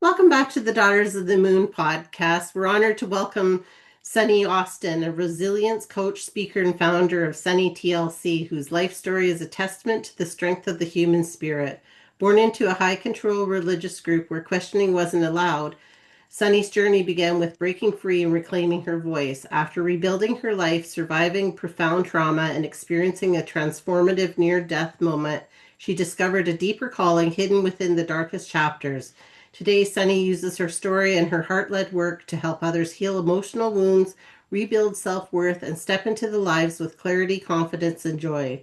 Welcome back to the Daughters of the Moon podcast. We're honored to welcome Sunny Austin, a resilience coach, speaker, and founder of Sunny TLC, whose life story is a testament to the strength of the human spirit. Born into a high control religious group where questioning wasn't allowed, Sunny's journey began with breaking free and reclaiming her voice. After rebuilding her life, surviving profound trauma, and experiencing a transformative near death moment, she discovered a deeper calling hidden within the darkest chapters. Today, Sunny uses her story and her heart led work to help others heal emotional wounds, rebuild self worth, and step into the lives with clarity, confidence, and joy.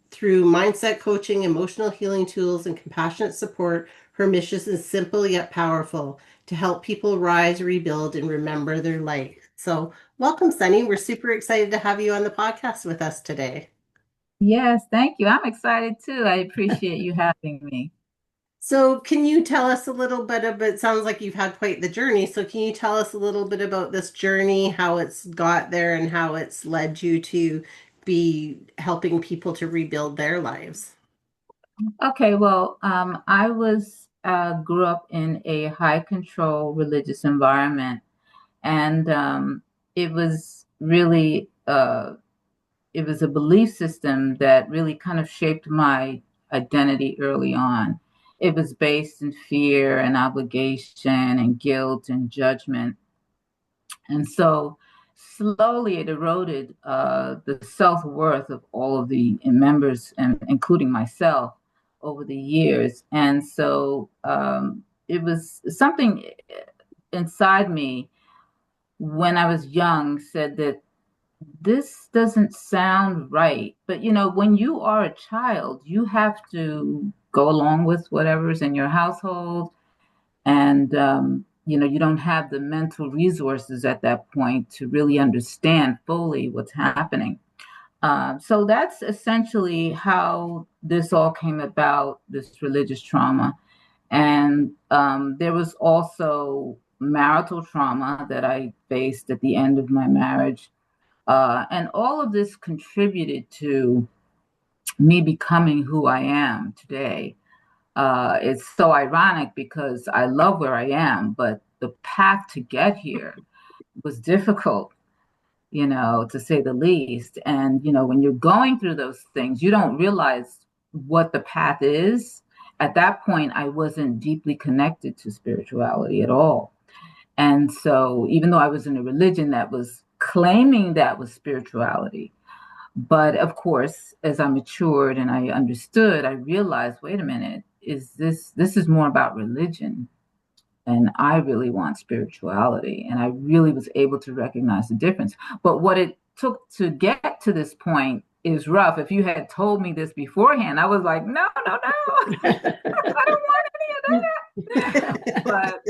Through mindset coaching, emotional healing tools, and compassionate support, her mission is simple yet powerful to help people rise, rebuild, and remember their life. So, welcome, Sunny. We're super excited to have you on the podcast with us today. Yes, thank you. I'm excited too. I appreciate you having me. So, can you tell us a little bit of it? Sounds like you've had quite the journey. So, can you tell us a little bit about this journey, how it's got there, and how it's led you to be helping people to rebuild their lives? Okay, well, I was grew up in a high control religious environment, and it was really it was a belief system that really kind of shaped my identity early on. It was based in fear and obligation and guilt and judgment. And so slowly it eroded the self-worth of all of the members, and including myself, over the years. And so it was something inside me when I was young said that this doesn't sound right. But when you are a child, you have to go along with whatever's in your household, and you don't have the mental resources at that point to really understand fully what's happening. So that's essentially how this all came about, this religious trauma. And there was also marital trauma that I faced at the end of my marriage. And all of this contributed to me becoming who I am today. It's so ironic because I love where I am, but the path to get here was difficult, to say the least. And, when you're going through those things, you don't realize what the path is. At that point, I wasn't deeply connected to spirituality at all. And so, even though I was in a religion that was claiming that was spirituality, but of course, as I matured and I understood, I realized, wait a minute, this is more about religion, and I really want spirituality. And I really was able to recognize the difference. But what it took to get to this point is rough. If you had told me this beforehand, I was like, no, no, no, I don't want any of that. But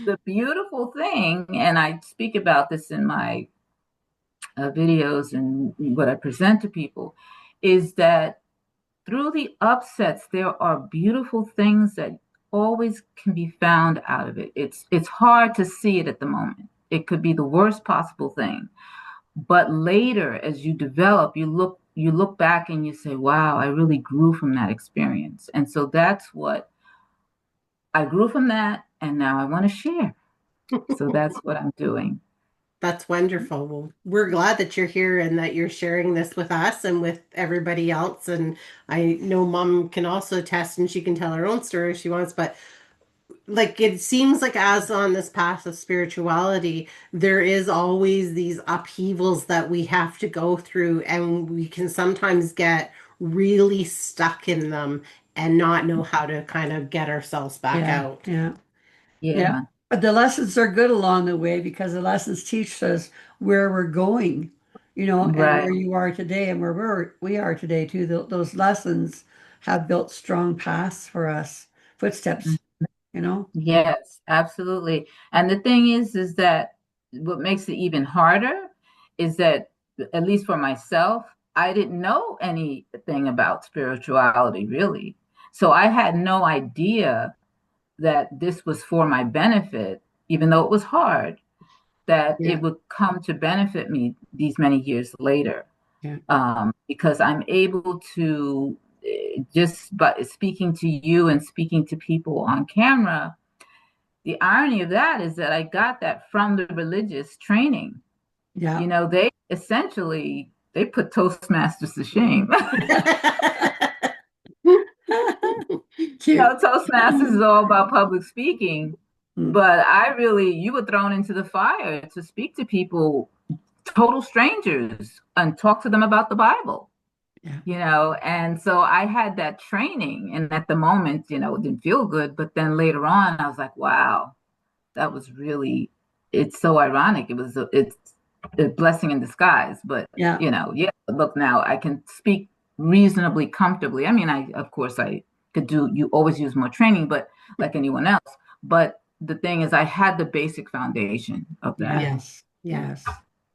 the beautiful thing, and I speak about this in my videos and what I present to people, is that through the upsets, there are beautiful things that always can be found out of it. It's hard to see it at the moment. It could be the worst possible thing, but later, as you develop, you look back and you say, "Wow, I really grew from that experience." And so that's what I grew from that, and now I want to share. So that's what I'm doing. That's wonderful. Well, we're glad that you're here and that you're sharing this with us and with everybody else. And I know mom can also test and she can tell her own story if she wants, but like it seems like as on this path of spirituality, there is always these upheavals that we have to go through, and we can sometimes get really stuck in them and not know how to kind of get ourselves back Yeah, out. yeah, yeah. Yeah, But the lessons are good along the way because the lessons teach us where we're going, and right. where you are today and where we are today too. Those lessons have built strong paths for us, footsteps, you know? Yes, absolutely. And the thing is that what makes it even harder is that, at least for myself, I didn't know anything about spirituality really. So I had no idea that this was for my benefit, even though it was hard, that Yeah. it would come to benefit me these many years later. Yeah. Because I'm able to, just by speaking to you and speaking to people on camera, the irony of that is that I got that from the religious training. Yeah. You know, they essentially they put Toastmasters to shame. Cute. Toastmasters is all about public speaking, Mm. but you were thrown into the fire to speak to people, total strangers, and talk to them about the Bible. Yeah. And so I had that training, and at the moment, it didn't feel good, but then later on, I was like, wow, that was really, it's so ironic. It's a blessing in disguise, but Yeah. Look, now I can speak reasonably comfortably. I mean, of course I you always use more training, but like anyone else, but the thing is I had the basic foundation of that. Yes. Yeah. Yes.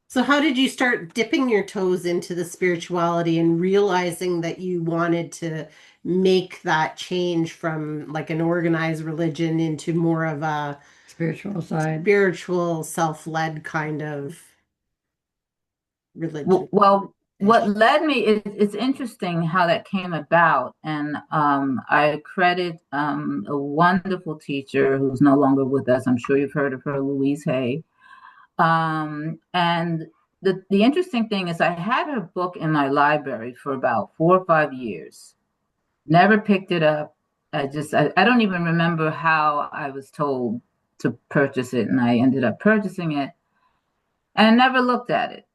So how did you start dipping your toes into the spirituality and realizing that you wanted to make that change from like an organized religion into more of a Spiritual side. spiritual, self-led kind of religion? Well, what led me it's interesting how that came about, and I credit a wonderful teacher who's no longer with us. I'm sure you've heard of her, Louise Hay. And the interesting thing is I had her book in my library for about 4 or 5 years. Never picked it up. I don't even remember how I was told to purchase it, and I ended up purchasing it and I never looked at it.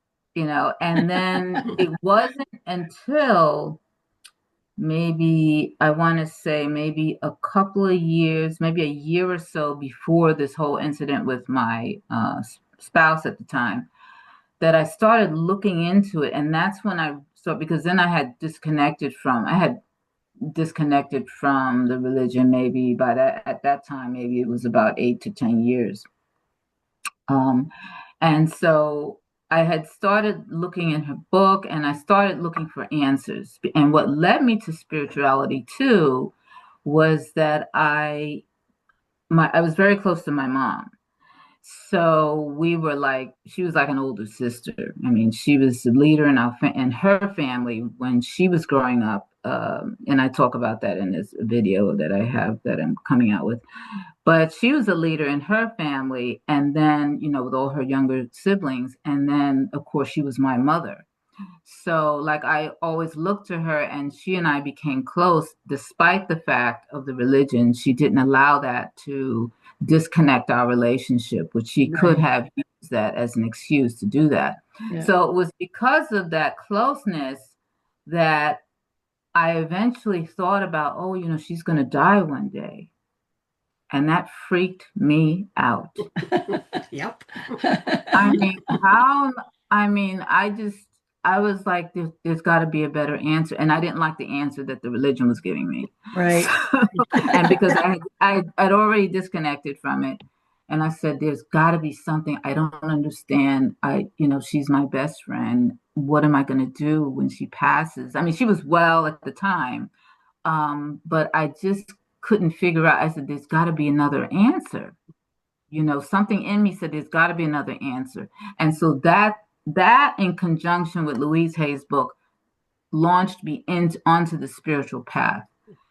And then it wasn't until maybe I want to say maybe a couple of years, maybe a year or so before this whole incident with my spouse at the time, that I started looking into it. And that's when I started, because then I had disconnected from the religion. Maybe at that time, maybe it was about 8 to 10 years. And so I had started looking in her book, and I started looking for answers. And what led me to spirituality too was that I was very close to my mom. So she was like an older sister. I mean, she was the leader in her family when she was growing up. And I talk about that in this video that I have that I'm coming out with. But she was a leader in her family, and then, with all her younger siblings. And then, of course, she was my mother. So, like, I always looked to her, and she and I became close despite the fact of the religion. She didn't allow that to disconnect our relationship, which she could have used that as an excuse to do that. Yeah. So it was because of that closeness that I eventually thought about, she's going to die one day. And that freaked me out. Yep. I was like, there's got to be a better answer. And I didn't like the answer that the religion was giving me. Right. And because I'd already disconnected from it. And I said, there's got to be something I don't understand. She's my best friend. What am I going to do when she passes? I mean, she was well at the time. But I just couldn't figure out. I said, there's got to be another answer. Something in me said there's got to be another answer. And so that in conjunction with Louise Hay's book launched me onto the spiritual path.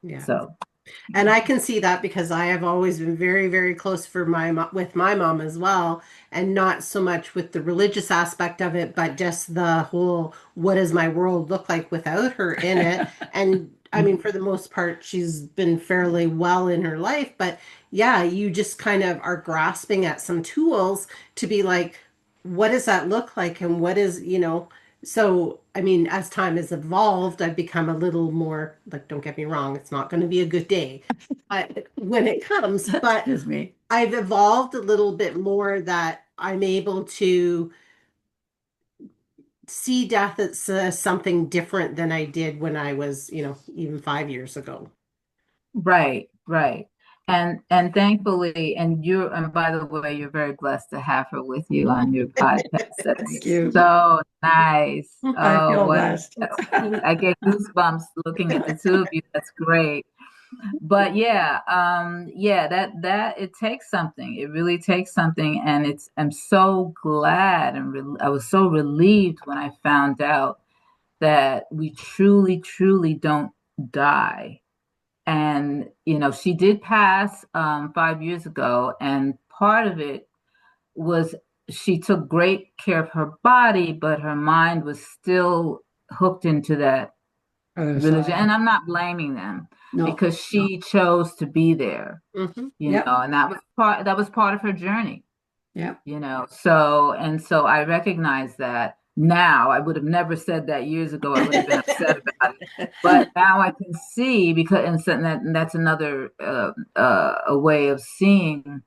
Yeah. So, and I can see that because I have always been very, very close with my mom as well, and not so much with the religious aspect of it, but just the whole, what does my world look like without her in it? And I mean, for the most part, she's been fairly well in her life, but yeah, you just kind of are grasping at some tools to be like, what does that look like? And what is, so, I mean, as time has evolved, I've become a little more, like, don't get me wrong, it's not going to be a good day when it comes, but me. I've evolved a little bit more that I'm able to see death as something different than I did when I was, even 5 years ago. Right. And thankfully, and by the way, you're very blessed to have her with you on your podcast. Thank you. So nice. I feel blessed. I get goosebumps looking at the two of you. That's great. But that it takes something. It really takes something, and I'm so glad and I was so relieved when I found out that we truly, truly don't die. And, she did pass 5 years ago. And part of it was she took great care of her body, but her mind was still hooked into that Other religion. side. And I'm not blaming them No. because she chose to be there, Yep. and that was part of her journey. Yeah. So I recognize that now. I would have never said that years ago. I would have been upset about it. But now I can see, and that's another a way of seeing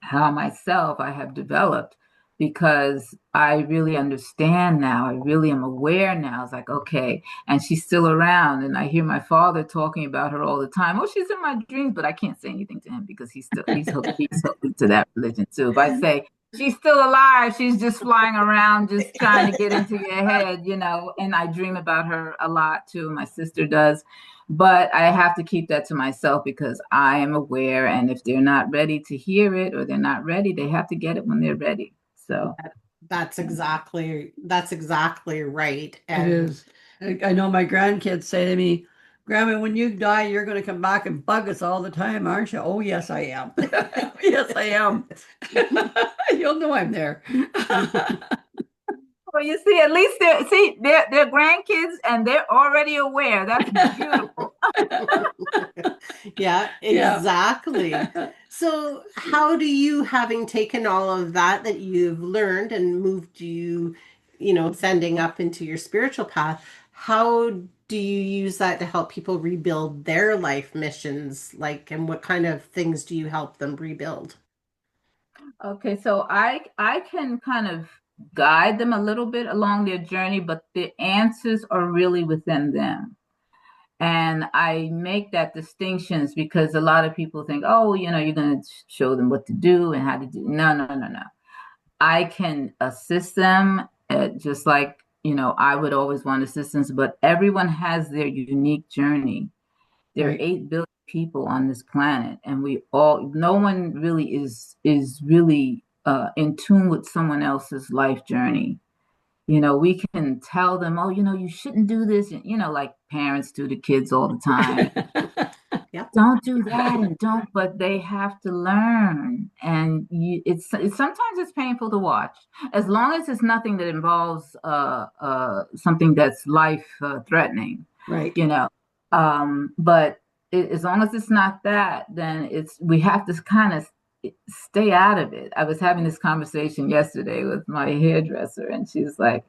how myself I have developed, because I really understand now. I really am aware now. It's like, okay, and she's still around, and I hear my father talking about her all the time. Oh, she's in my dreams, but I can't say anything to him because he's hooked into that religion too. If I say she's still alive, she's just flying around, just trying to get into your head, and I dream about her a lot too. My sister does. But I have to keep that to myself because I am aware. And if they're not ready to hear it, or they're not ready, they have to get it when they're ready. So That's exactly right. It And is. I know my grandkids say to me, Grandma, when you die, you're going to come back and bug us all the time, aren't you? Oh, yes, I am. Yes, I am. You'll know I'm there. well, you see, at least they're grandkids and they're already aware. That's beautiful. yeah, Yeah. exactly. So how do you, having taken all of that you've learned and moved you, sending up into your spiritual path, how do you use that to help people rebuild their life missions? Like, and what kind of things do you help them rebuild? Okay, so I can kind of guide them a little bit along their journey, but the answers are really within them. And I make that distinctions because a lot of people think, oh, you're going to show them what to do and how to do. No, no, no, no. I can assist them, just like, I would always want assistance, but everyone has their unique journey. There are Right. 8 billion people on this planet, and no one really is really in tune with someone else's life journey. We can tell them, oh, you shouldn't do this, and like parents do to kids all the time. Yep. Don't do that, and don't. But they have to learn, and it's sometimes it's painful to watch. As long as it's nothing that involves something that's life threatening, Right. But as long as it's not that, then we have to kind of stay out of it. I was having this conversation yesterday with my hairdresser, and she's like,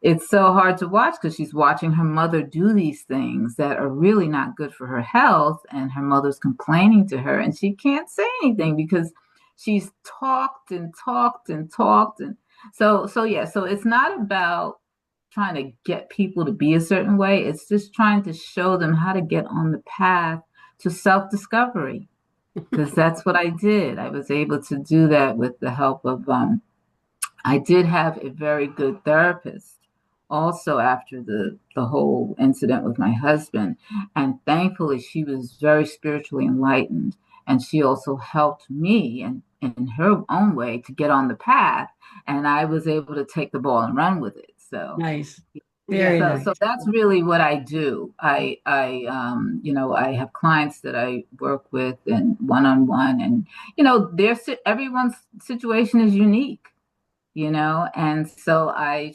it's so hard to watch because she's watching her mother do these things that are really not good for her health, and her mother's complaining to her, and she can't say anything because she's talked and talked and talked. And so it's not about trying to get people to be a certain way. It's just trying to show them how to get on the path to self-discovery, because that's what I did. I was able to do that with the help of I did have a very good therapist also after the whole incident with my husband. And thankfully, she was very spiritually enlightened. And she also helped me in her own way to get on the path. And I was able to take the ball and run with it. So, Nice. Yeah. Very nice. so that's really what I do. I have clients that I work with and one-on-one, and everyone's situation is unique, and so I,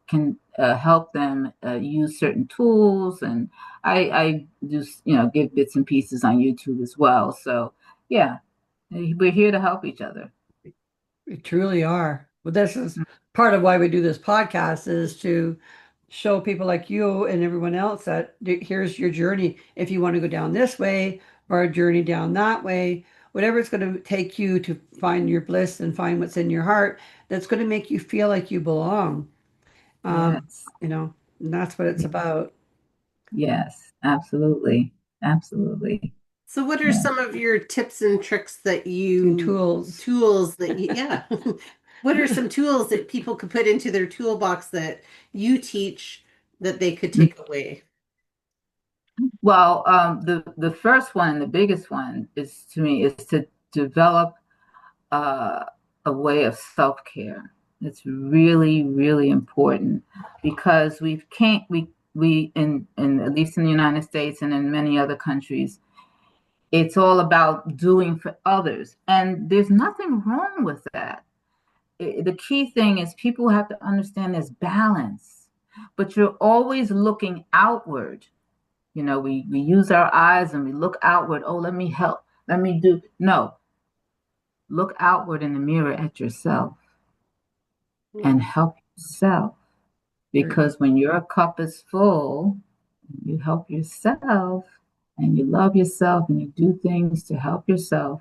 can help them use certain tools, and I just, give bits and pieces on YouTube as well. So yeah, we're here to help each other. We truly are. Well, this is part of why we do this podcast, is to show people like you and everyone else that here's your journey. If you want to go down this way or a journey down that way, whatever it's going to take you to find your bliss and find what's in your heart, that's going to make you feel like you belong. Yes. And that's what it's about. Yes, absolutely. Absolutely. So what are Yeah. some of your tips and tricks And tools. yeah. What are some tools that people could put into their toolbox that you teach that they could take away? Well, the first one and the biggest one is to develop uh, a way of self-care. It's really, really important because we in at least in the United States and in many other countries, it's all about doing for others. And there's nothing wrong with that. The key thing is people have to understand there's balance, but you're always looking outward. We use our eyes and we look outward. Oh, let me help. Let me do. No, look outward in the mirror at yourself and help yourself. Because when your cup is full, you help yourself and you love yourself and you do things to help yourself,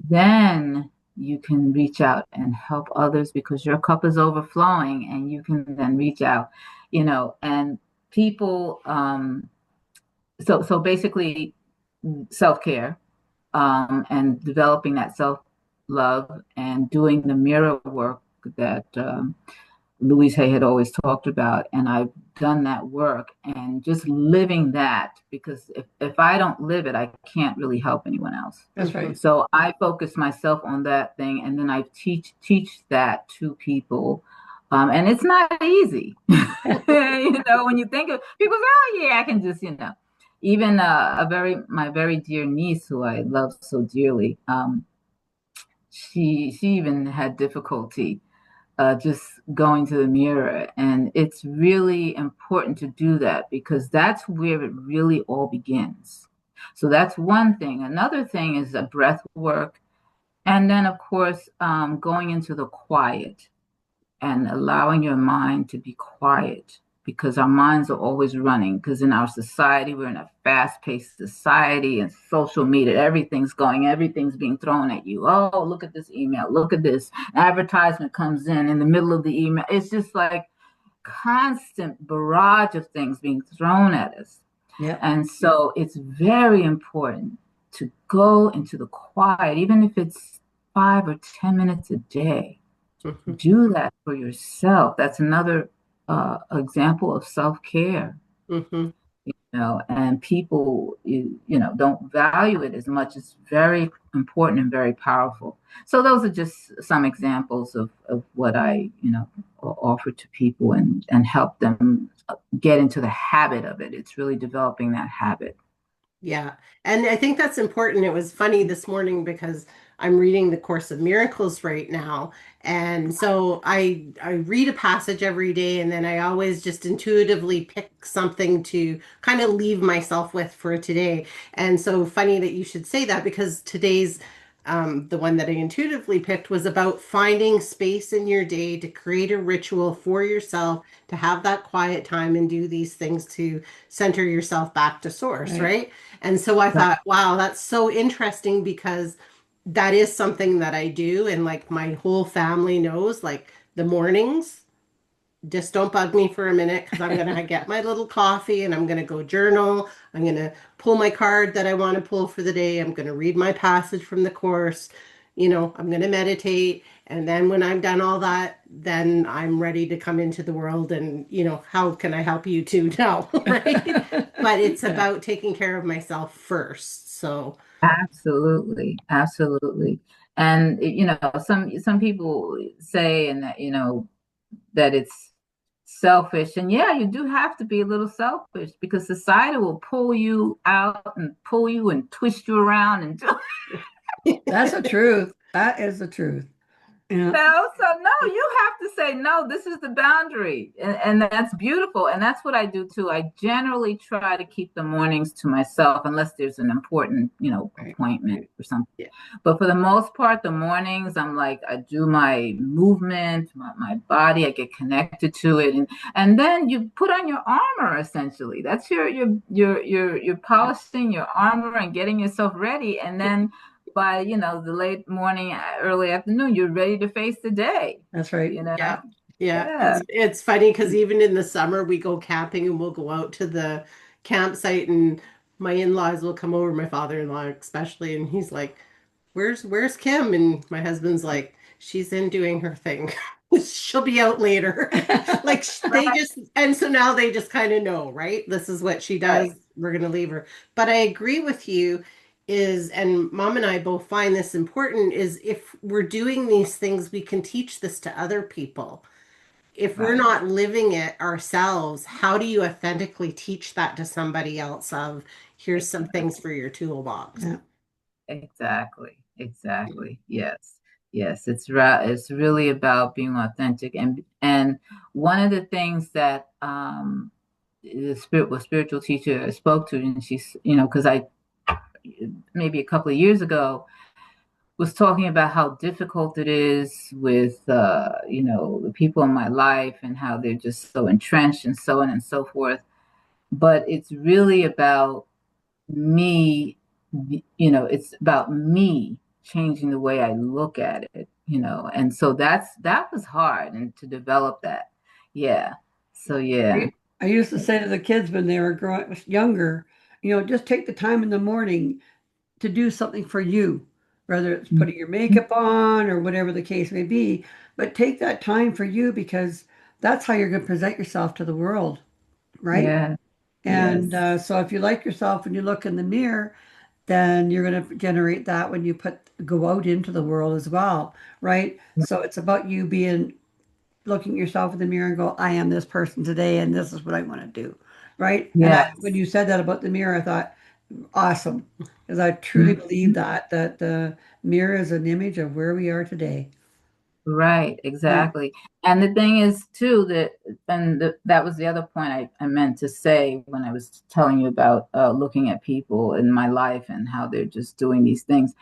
then you can reach out and help others because your cup is overflowing and you can then reach out, and people, so basically self-care, and developing that self-love and doing the mirror work that Louise Hay had always talked about. And I've done that work and just living that, because if I don't live it, I can't really help anyone else. That's right. So I focus myself on that thing, and then I teach that to people. And it's not easy. When you think of people say, oh yeah, I can just, even my very dear niece who I love so dearly, she even had difficulty just going to the mirror. And it's really important to do that because that's where it really all begins. So that's one thing. Another thing is a breath work. And then, of course, going into the quiet and allowing your mind to be quiet, because our minds are always running. Because in our society, we're in a fast-paced society and social media, everything's being thrown at you. Oh, look at this email, look at this advertisement comes in the middle of the email. It's just like constant barrage of things being thrown at us. Yeah. And so it's very important to go into the quiet, even if it's 5 or 10 minutes a day. Do that for yourself. That's another example of self-care. And people, don't value it as much. It's very important and very powerful. So those are just some examples of what I, offer to people and help them get into the habit of it. It's really developing that habit. Yeah. And I think that's important. It was funny this morning because I'm reading the Course of Miracles right now. And so I read a passage every day, and then I always just intuitively pick something to kind of leave myself with for today. And so funny that you should say that, because today's the one that I intuitively picked was about finding space in your day to create a ritual for yourself, to have that quiet time and do these things to center yourself back to source, right? And so I thought, wow, that's so interesting, because that is something that I do. And like my whole family knows, like the mornings, just don't bug me for a minute, because I'm going to get my little coffee and I'm going to go journal. I'm going to pull my card that I want to pull for the day. I'm going to read my passage from the course. I'm going to meditate. And then when I'm done all that, then I'm ready to come into the world and, how can I help you too now, right? But it's about taking care of myself first. So Absolutely. And some people say, and that it's selfish. And yeah, you do have to be a little selfish, because society will pull you out and pull you and twist you around and do. That's the truth. That is the truth. Yeah. No, you have to say, no, this is the boundary. And that's beautiful. And that's what I do too. I generally try to keep the mornings to myself, unless there's an important, appointment or something. Yeah. But for the most part, the mornings, I'm like, I do my movement, my body, I get connected to it. And then you put on your armor, essentially. That's you're polishing your armor and getting yourself ready. And then by the late morning, early afternoon, you're ready to face the day. That's right. Yeah. It's funny because even in the summer we go camping and we'll go out to the campsite, and my in-laws will come over, my father-in-law especially, and he's like, where's Kim? And my husband's like, she's in doing her thing. She'll be out later. Like and so now they just kind of know, right? This is what she does. Right. We're going to leave her. But I agree with you, and Mom and I both find this important, is if we're doing these things, we can teach this to other people. if we're not living it ourselves, how do you authentically teach that to somebody else of here's some things for your toolbox? Yeah. Exactly. Yes. It's really about being authentic, and one of the things that the spiritual teacher I spoke to, and she's, because I maybe a couple of years ago was talking about how difficult it is with the people in my life and how they're just so entrenched and so on and so forth. But it's really about me, it's about me changing the way I look at it, and so that was hard, and to develop that. Yeah. So yeah. I used to say to the kids when they were younger, just take the time in the morning to do something for you, whether it's putting your makeup on or whatever the case may be. But take that time for you, because that's how you're going to present yourself to the world, right? Yeah. And Yes. so if you like yourself when you look in the mirror, then you're going to generate that when you go out into the world as well, right? So it's about you looking at yourself in the mirror and go, I am this person today, and this is what I want to do, right? And when Yes. you said that about the mirror, I thought, awesome, because I truly believe Mhm. that the mirror is an image of where we are today. Right, Yeah. exactly. And the thing is too that was the other point I meant to say when I was telling you about looking at people in my life and how they're just doing these things.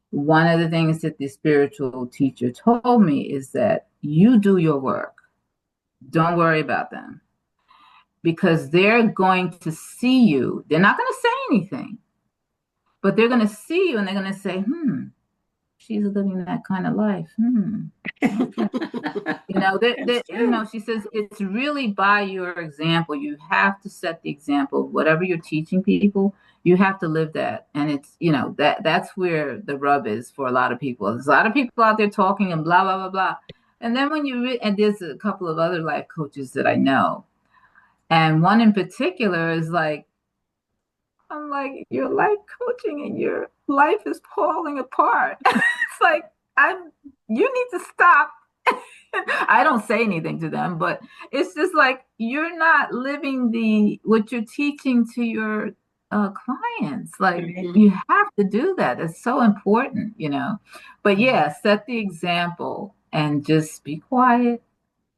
One of the things that the spiritual teacher told me is that you do your work. Don't worry about them, because they're going to see you. They're not going to say anything, but they're going to see you and they're going to say, she's living that kind of life. Okay. She says it's really by your example. You have to set the example. Whatever you're teaching people, you have to live that. And it's, that's where the rub is for a lot of people. There's a lot of people out there talking and blah, blah, blah, blah. And then and there's a couple of other life coaches that I know. And one in particular is like, I'm like, you're life coaching and your life is falling apart. It's like, you need to stop. I don't say anything to them, but it's just like, you're not living what you're teaching to your clients. Like, you have to do that. It's so important, But yeah, set the example and just be quiet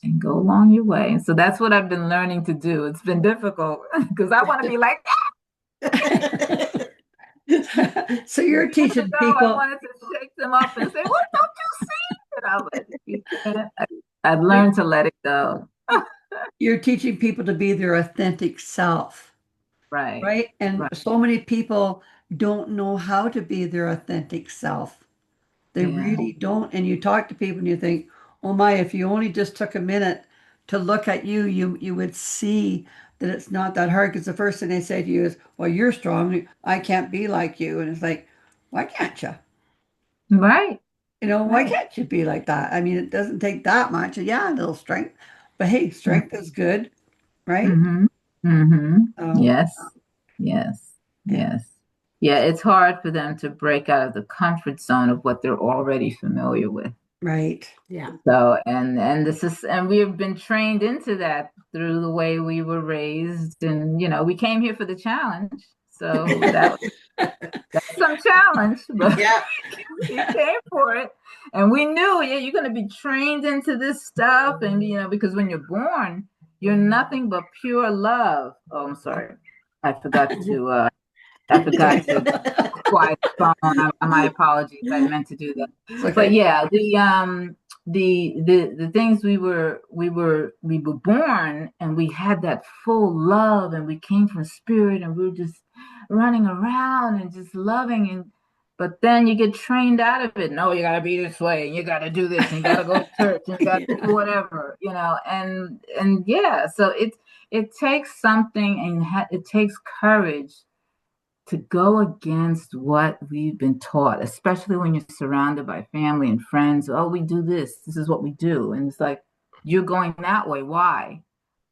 and go along your way. And so that's what I've been learning to do. It's been difficult because I want to be like, So you're teaching I people. wanted to shake them up and say, "What don't you see?" And I was like, "You can't." I've learned to let it go. You're teaching people to be their authentic self, Right. right? And Right. so many people don't know how to be their authentic self. They Yeah. really don't. And you talk to people and you think, oh my, if you only just took a minute to look at you, you would see that it's not that hard. Because the first thing they say to you is, well, you're strong. I can't be like you. And it's like, why can't you? Right. Why can't you be like that? I mean, it doesn't take that much. Yeah, a little strength. But hey, strength is good, right? Mm-hmm. Mm-hmm. So, Yes. Yes. yeah, Yes. Yeah, it's hard for them to break out of the comfort zone of what they're already familiar with. right. Yeah. So, and this is, and we have been trained into that through the way we were raised, and we came here for the challenge. So that's some challenge, but Yeah. we came for it, and we knew, yeah, you're going to be trained into this stuff, and because when you're born, you're nothing but pure love. Oh, I'm sorry, I forgot to. I forgot to quiet the phone. My apologies. I meant to do that. It's But okay. yeah, the things we were born, and we had that full love, and we came from spirit, and we were just running around and just loving, and but then you get trained out of it. No, you gotta be this way, and you gotta do this, and you gotta go to church, and you gotta do whatever, and yeah, so it takes something, and it takes courage to go against what we've been taught, especially when you're surrounded by family and friends. Oh, we do this. This is what we do. And it's like, you're going that way. Why?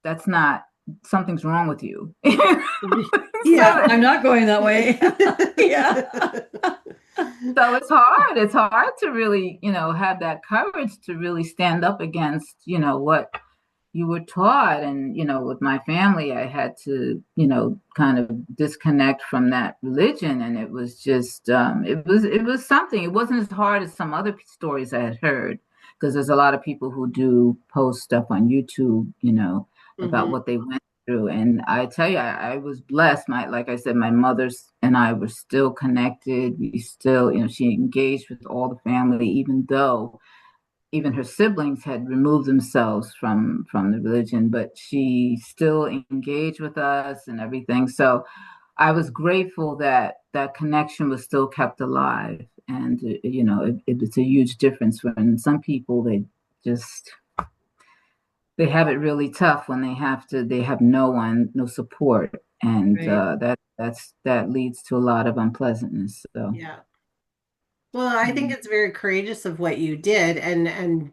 That's not, something's wrong with you. Yeah, I'm not going that way. Yeah. So it's hard. It's hard to really, have that courage to really stand up against, what you were taught. And, with my family, I had to, kind of disconnect from that religion. And it was just, it was something. It wasn't as hard as some other stories I had heard, because there's a lot of people who do post stuff on YouTube, about Mm-hmm. what they went through. And I tell you, I was blessed. Like I said, my mother's and I were still connected. We still, she engaged with all the family, even though even her siblings had removed themselves from the religion, but she still engaged with us and everything. So I was grateful that that connection was still kept alive. And it's a huge difference when some people, they have it really tough when they have no one, no support, and Right. that leads to a lot of unpleasantness. So Yeah. Well, I think it's very courageous of what you did, and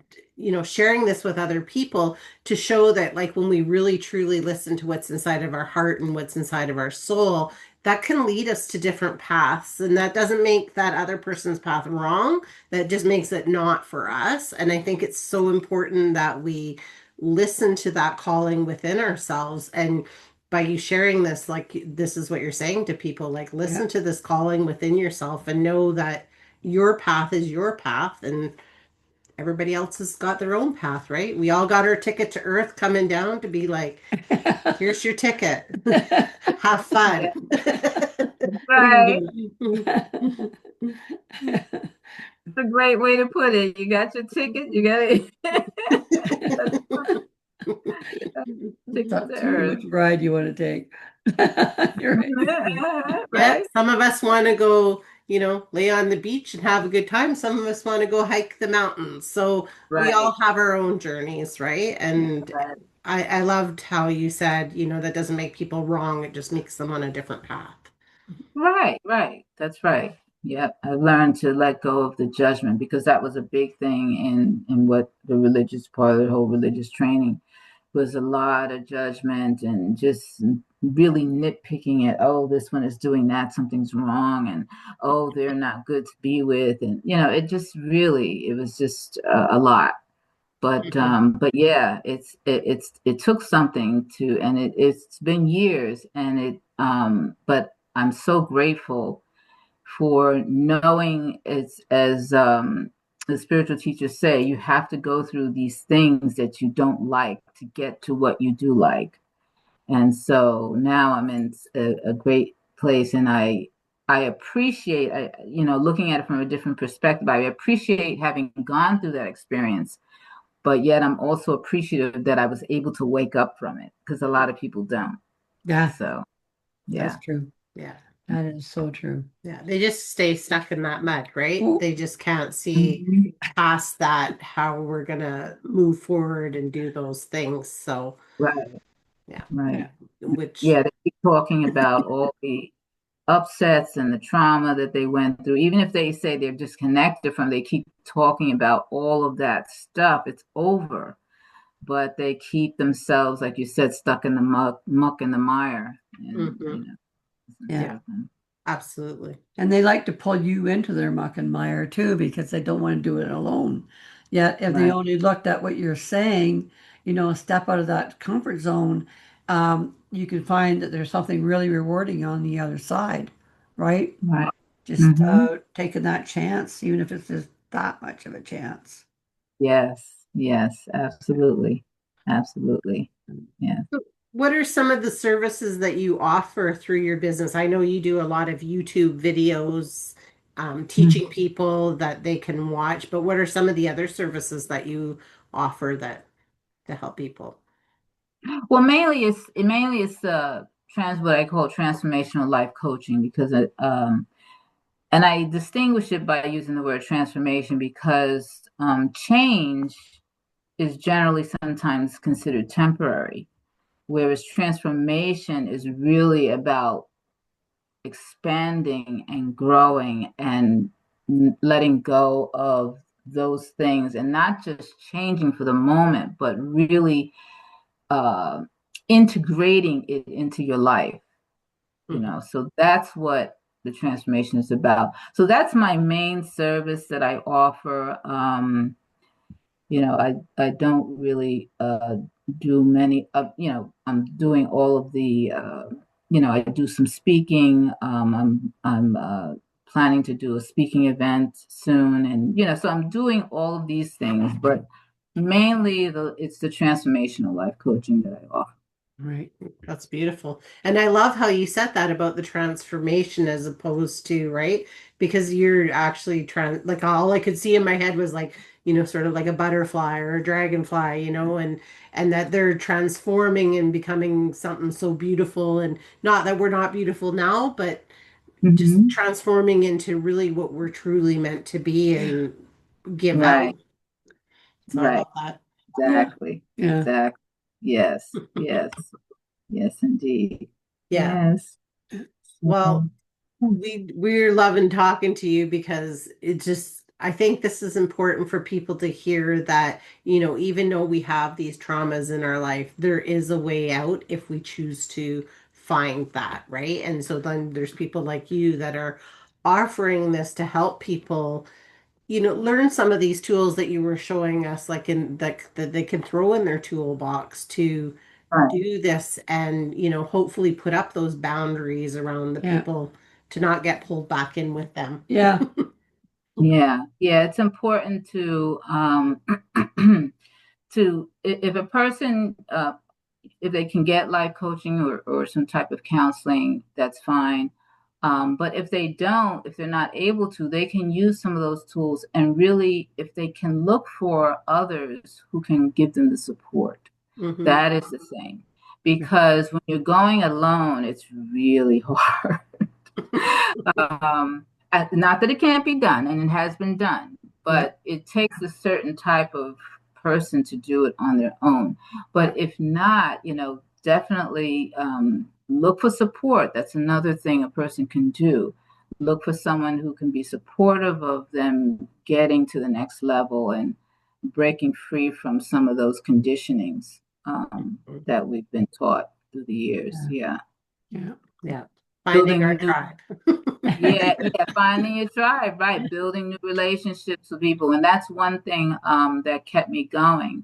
sharing this with other people to show that, like, when we really truly listen to what's inside of our heart and what's inside of our soul, that can lead us to different paths, and that doesn't make that other person's path wrong. That just makes it not for us. And I think it's so important that we listen to that calling within ourselves. And by you sharing this, like, this is what you're saying to people, like, Yeah. listen to this calling within yourself and know that your path is your path, and everybody else has got their own path, right? We all got our ticket to Earth coming down to be like, here's your ticket. Have fun. yeah, right. It's a great way to put it. You got your ticket. You got it. It's Ticket up to to you Earth. which ride you want to take. You're right. Yeah, Right. some of us want to go, lay on the beach and have a good time. Some of us want to go hike the mountains. So we all Right. have our own journeys, right? And Right. I loved how you said, that doesn't make people wrong. It just makes them on a different path. Right. Right. That's right. Yeah. I learned to let go of the judgment, because that was a big thing in what the religious part of the whole religious training was, a lot of judgment and just really nitpicking at, oh, this one is doing that, something's wrong, and oh, they're not good to be with, and it was just a lot. Mhm. But yeah, it took something to, and it's been years, and but I'm so grateful for knowing, as the spiritual teachers say, you have to go through these things that you don't like to get to what you do like. And so now I'm in a great place, and I appreciate, looking at it from a different perspective. I appreciate having gone through that experience, but yet I'm also appreciative that I was able to wake up from it, because a lot of people don't. Yeah, So that's yeah. true. Yeah. That is so true. Yeah. They just stay stuck in that mud, right? Ooh. They just can't see Mhm. past that, how we're going to move forward and do those things. So, Right, yeah, right. Yeah. which, Yeah, they keep talking about all the upsets and the trauma that they went through. Even if they say they're disconnected from, they keep talking about all of that stuff. It's over, but they keep themselves, like you said, stuck in the muck and the mire, and mhm, doesn't Yeah. yeah, serve them. absolutely. And they like to pull you into their muck and mire too, because they don't want to do it alone. Yet, if they Right, only looked at what you're saying, step out of that comfort zone, you can find that there's something really rewarding on the other side, right? right. Just Hmm. taking that chance, even if it's just that much of a chance. Yes, yes, absolutely, absolutely. Yeah. So what are some of the services that you offer through your business? I know you do a lot of YouTube videos, teaching people that they can watch, but what are some of the other services that you offer that to help people? Well, mainly it's what I call transformational life coaching, because and I distinguish it by using the word transformation, because change is generally sometimes considered temporary, whereas transformation is really about expanding and growing and letting go of those things, and not just changing for the moment, but really uh, integrating it into your life. Mhm. So that's what the transformation is about. So that's my main service that I offer. I don't really do many I'm doing all of the I do some speaking. I'm planning to do a speaking event soon, and so I'm doing all of these things, but mainly it's the transformational life coaching that I offer. Right. That's beautiful. And I love how you said that about the transformation as opposed to, right? Because you're actually trying, like all I could see in my head was like, sort of like a butterfly or a dragonfly, and that they're transforming and becoming something so beautiful. And not that we're not beautiful now, but just Hmm. transforming into really what we're truly meant to be and give Right, out. So I right, love that. Yeah. exactly, Yeah. exactly. Yes, yes, yes, indeed. Yeah. Yes. Well, So, we're loving talking to you because it just I think this is important for people to hear that, even though we have these traumas in our life, there is a way out if we choose to find that, right? And so then there's people like you that are offering this to help people, learn some of these tools that you were showing us, like in that they can throw in their toolbox to right. do this and, hopefully put up those boundaries around the Yeah. people to not get pulled back in with them. Yeah. Yeah, yeah, it's important to if a person if they can get life coaching or some type of counseling, that's fine. But if they don't, if they're not able to, they can use some of those tools, and really, if they can look for others who can give them the support, Hmm. that is the thing. Because when you're going alone, it's really hard. Um, Not that it can't be done, and it has been done, Yeah. but it takes a certain type of person to do it on their own. Yeah. But if not, definitely look for support. That's another thing a person can do. Look for someone who can be supportive of them getting to the next level and breaking free from some of those conditionings that we've been taught through the years. Yeah. Yeah. Yeah. Yeah. Finding our Building new tribe. Yeah, yeah, finding your tribe, right? Building new relationships with people. And that's one thing that kept me going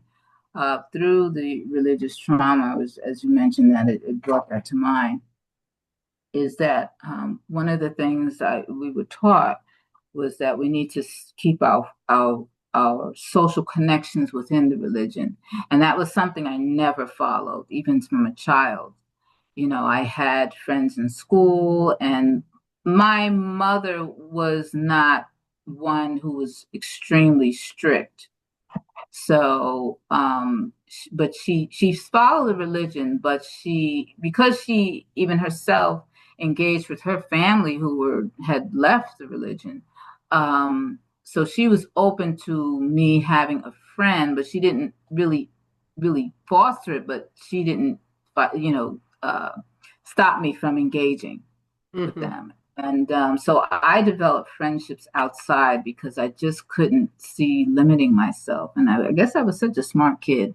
through the religious trauma, was, as you mentioned, that it brought that to mind, is that one of the things we were taught was that we need to keep our social connections within the religion. And that was something I never followed, even from a child. I had friends in school, and my mother was not one who was extremely strict. So, but she followed the religion, but because she even herself engaged with her family who had left the religion. So she was open to me having a friend, but she didn't really foster it. But she didn't, stop me from engaging with Hmm. them. And so I developed friendships outside because I just couldn't see limiting myself. And I guess I was such a smart kid.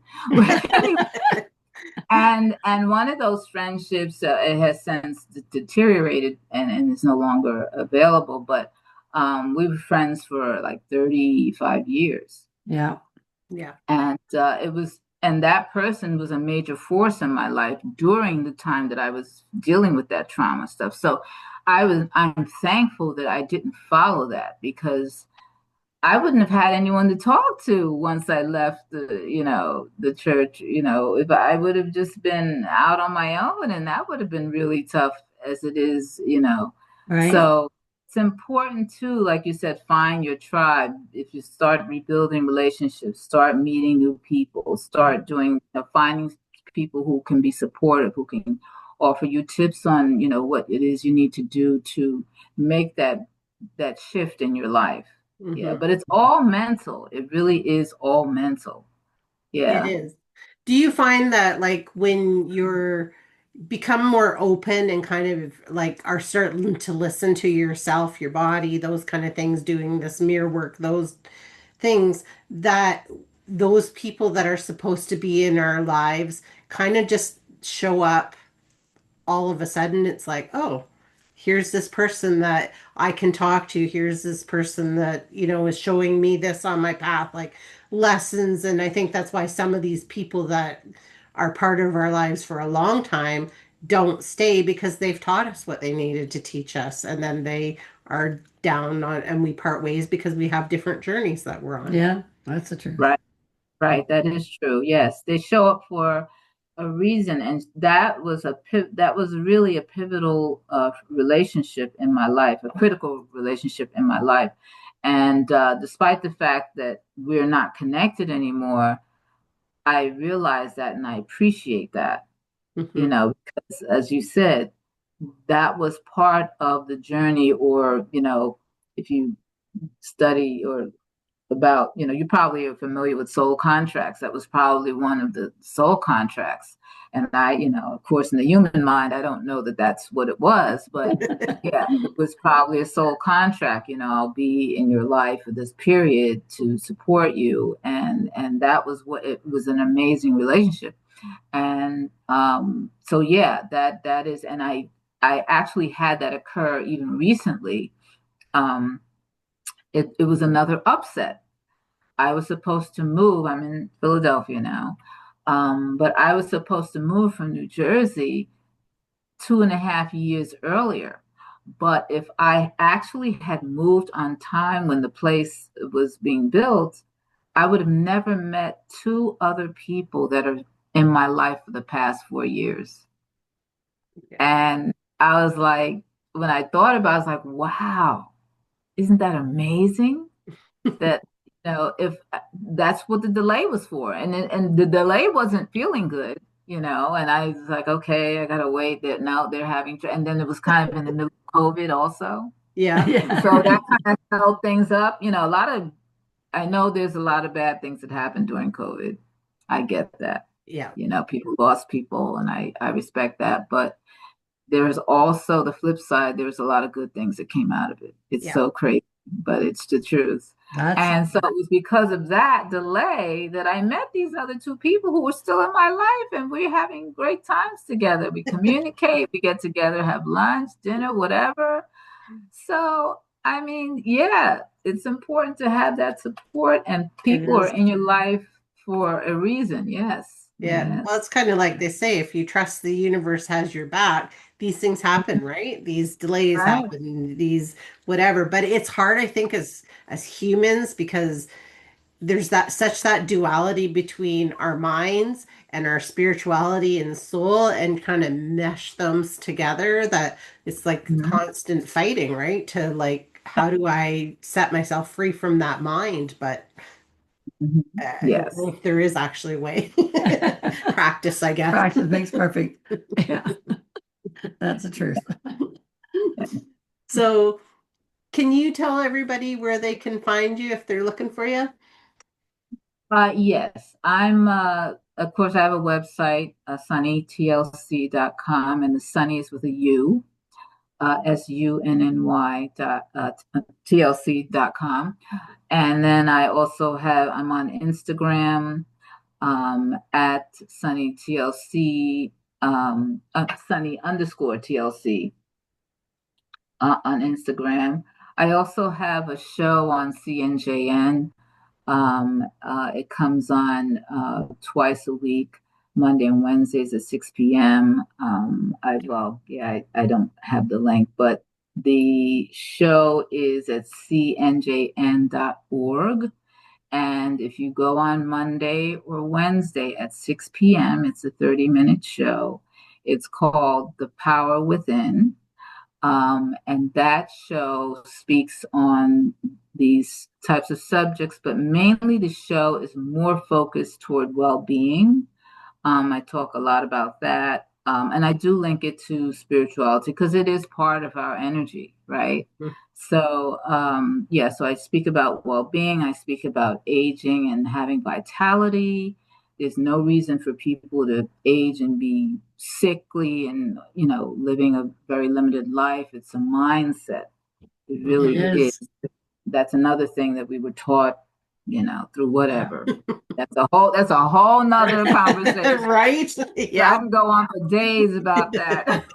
And one of those friendships, it has since deteriorated and is no longer available. But we were friends for like 35 years. Yeah. Yeah. And and that person was a major force in my life during the time that I was dealing with that trauma stuff. So I'm thankful that I didn't follow that, because I wouldn't have had anyone to talk to once I left the church. If I would have just been out on my own, and that would have been really tough as it is. Right. So it's important too, like you said, find your tribe. If you start rebuilding relationships, start meeting new people, start doing, finding people who can be supportive, who can offer you tips on, what it is you need to do to make that shift in your life. Yeah, Hmm. but it's all mental. It really is all mental. It Yeah. is. Do you find that like when you're become more open and kind of like are starting to listen to yourself, your body, those kind of things, doing this mirror work, those things, that those people that are supposed to be in our lives kind of just show up all of a sudden? It's like, oh, here's this person that I can talk to. Here's this person that, is showing me this on my path, like lessons. And I think that's why some of these people that are part of our lives for a long time don't stay, because they've taught us what they needed to teach us. And then they are down on, and we part ways because we have different journeys that we're on. Yeah, that's the truth. Right. Right, that is true. Yes, they show up for a reason, and that was really a pivotal relationship in my life, a critical relationship in my life. And despite the fact that we're not connected anymore, I realize that and I appreciate that. Mhm. Because as you said, that was part of the journey, or if you study or about, you probably are familiar with soul contracts. That was probably one of the soul contracts. And I, of course, in the human mind, I don't know that that's what it was, but yeah, it was probably a soul contract. I'll be in your life for this period to support you. And that was what it was, an amazing relationship. And so, yeah, that is, and I actually had that occur even recently. Um, it was another upset. I was supposed to move. I'm in Philadelphia now. But I was supposed to move from New Jersey 2.5 years earlier. But if I actually had moved on time when the place was being built, I would have never met two other people that are in my life for the past 4 years. Yeah. And I was like, when I thought about it, I was like, wow, isn't that amazing? That if that's what the delay was for, and the delay wasn't feeling good, and I was like, okay, I gotta wait. That now they're having, and then it was kind of in the middle of COVID also, Yeah. Yeah. so that kind of held things up. I know there's a lot of bad things that happened during COVID. I get that. Yeah. People lost people, and I respect that, but there's also the flip side. There's a lot of good things that came out of it. It's Yeah. so crazy, but it's the truth. That's And so it was because of that delay that I met these other two people who were still in my life, and we're having great times together. We communicate, we get together, have lunch, dinner, whatever. So, I mean, yeah, it's important to have that support, and It people are is. in your life for a reason. Yes. Yeah. Yes. Well, it's kind of like they say, if you trust the universe has your back, these things happen, right? These delays Right. happen, these whatever. But it's hard, I think, as humans, because there's that duality between our minds and our spirituality and soul, and kind of mesh them together, that it's like Mhm. constant fighting, right? To like, how do I set myself free from that mind? But Mhm. I don't Yes. know if there is actually a way. Practice, I guess. practice makes perfect. Yeah, that's the truth. So, can you tell everybody where they can find you if they're looking for you? Yes, of course, I have a website, sunnytlc.com, and the Sunny is with a U, SUNNY TLC.com. And then I'm on Instagram, at Sunny TLC, Sunny underscore TLC, on Instagram. I also have a show on CNJN. It comes on twice a week, Monday and Wednesdays at 6 p.m. I don't have the link, but the show is at cnjn.org. And if you go on Monday or Wednesday at 6 p.m., it's a 30-minute show. It's called The Power Within. And that show speaks on these types of subjects, but mainly the show is more focused toward well-being. I talk a lot about that. And I do link it to spirituality because it is part of our energy, right? So, yeah, so I speak about well-being, I speak about aging and having vitality. There's no reason for people to age and be sickly and, living a very limited life. It's a mindset. It It really is. is. That's another thing that we were taught, through whatever. That's a whole nother conversation. Right? I Yeah. can go on for days about that.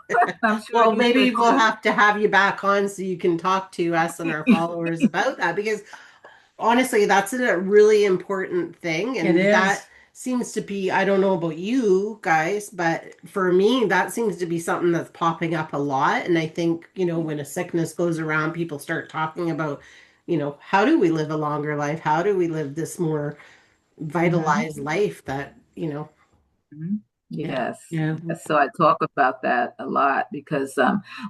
I'm sure Well, you could maybe we'll too. have to have you back on so you can talk to us and our followers about that because honestly, that's a really important thing. It And that is. seems to be, I don't know about you guys, but for me, that seems to be something that's popping up a lot. And I think, when a sickness goes around, people start talking about, how do we live a longer life? How do we live this more Mhm. vitalized life that, Mhm. yeah. Yes. Yeah. Yes. So I talk about that a lot because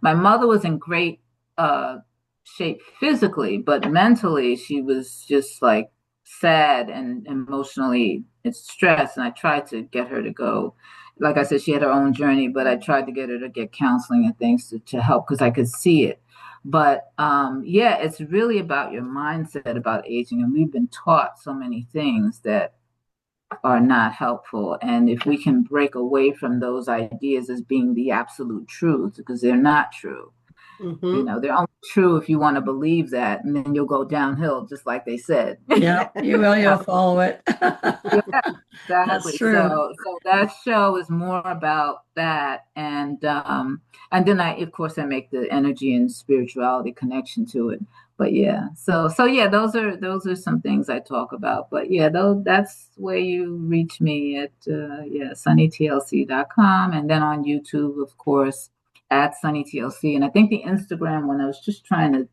my mother was in great uh, shape physically, but mentally she was just like sad and emotionally it's stressed. And I tried to get her to go. Like I said, she had her own journey, but I tried to get her to get counseling and things to help because I could see it. But yeah, it's really about your mindset about aging. And we've been taught so many things that are not helpful. And if we can break away from those ideas as being the absolute truth, because they're not true, Hmm. they're only true if you want to believe that, and then you'll go downhill, just like they said. Yeah. You will. You'll follow it. Yeah, That's exactly. true. So that show is more about that, and then of course I make the energy and spirituality connection to it. But yeah, so yeah, those are some things I talk about. But yeah, though that's where you reach me at yeah, sunnytlc.com, and then on YouTube, of course, at sunnytlc. And I think the Instagram one I was just trying to,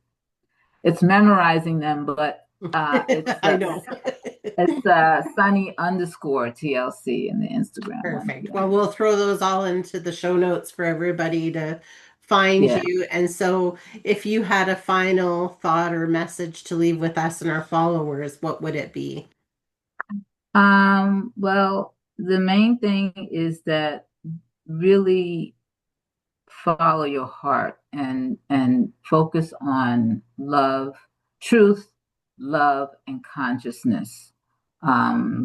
it's memorizing them, but it's I know. Sunny underscore TLC in the Instagram one. Perfect. Yeah. Well, we'll throw those all into the show notes for everybody to find Yeah. you. And so, if you had a final thought or message to leave with us and our followers, what would it be? Well, the main thing is that really follow your heart and focus on love, truth, love, and consciousness,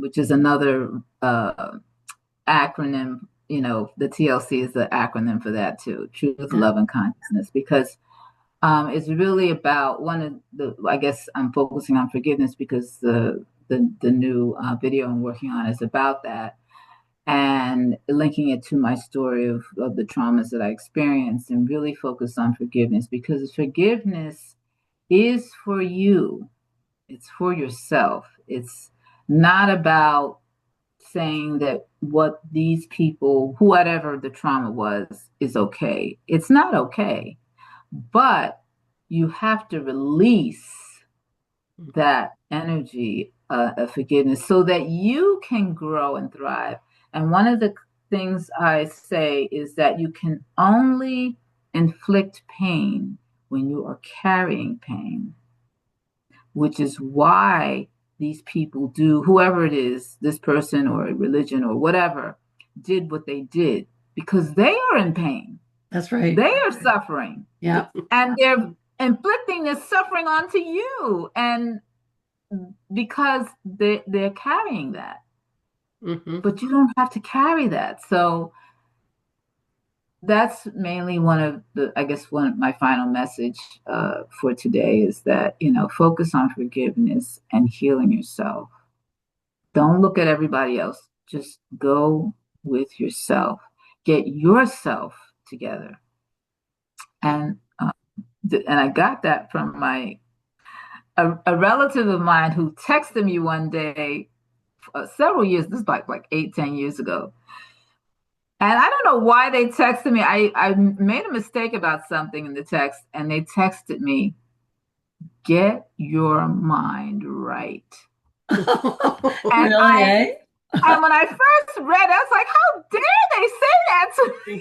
which is another acronym. The TLC is the acronym for that too: truth, Yeah. love, and consciousness, because it's really about one of the, I guess I'm focusing on forgiveness because the new video I'm working on is about that, and linking it to my story of the traumas that I experienced, and really focus on forgiveness because forgiveness is for you. It's for yourself. It's not about saying that what these people, whatever the trauma was, is okay. It's not okay, but you have to release that energy of forgiveness so that you can grow and thrive. And one of the things I say is that you can only inflict pain when you are carrying pain, which is why these people do, whoever it is, this person or religion or whatever, did what they did because they are in pain. That's right. They are suffering. Yeah. And they're inflicting this suffering onto you. And because they're carrying that, Hmm. but you don't have to carry that. So that's mainly one of the, I guess, one of my final message for today is that, focus on forgiveness and healing yourself. Don't look at everybody else. Just go with yourself. Get yourself together. And and I got that from a relative of mine who texted me one day several years. This is like 8, 10 years ago. And I don't know why they texted me. I made a mistake about something in the text, and they texted me, "Get your mind right." And Really, I eh? and when I first read it, I was like, "How dare they say that to me?"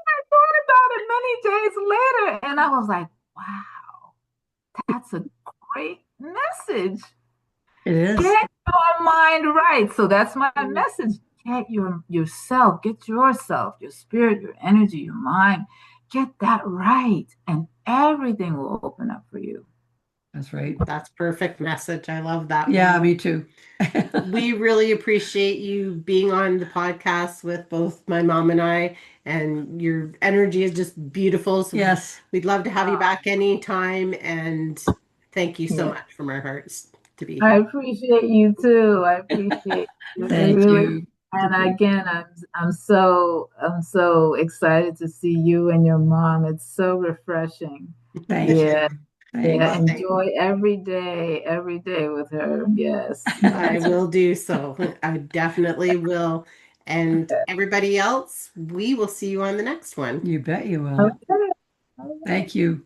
I thought about it many days later, and I was like, "Wow, that's a great message. It is. Get your mind right." So that's my message. Get yourself, get yourself, your spirit, your energy, your mind, get that right, and everything will open up for you. That's right. That's perfect message. I love that Yeah, one. me too. We really appreciate you being on the podcast with both my mom and I, and your energy is just beautiful. So Yes. we'd love to have you back anytime. And Thank you so Yeah. much from our hearts to be I here. appreciate you too. I appreciate you. I Thank really, you. and again, I'm so excited to see you and your mom. It's so refreshing. Thank Yeah, you. yeah. Thanks. Well, Enjoy every day with her. Yes, I yes. will do so. I definitely will. And everybody else, we will see you on the next one. You bet you will. Okay. Thank you.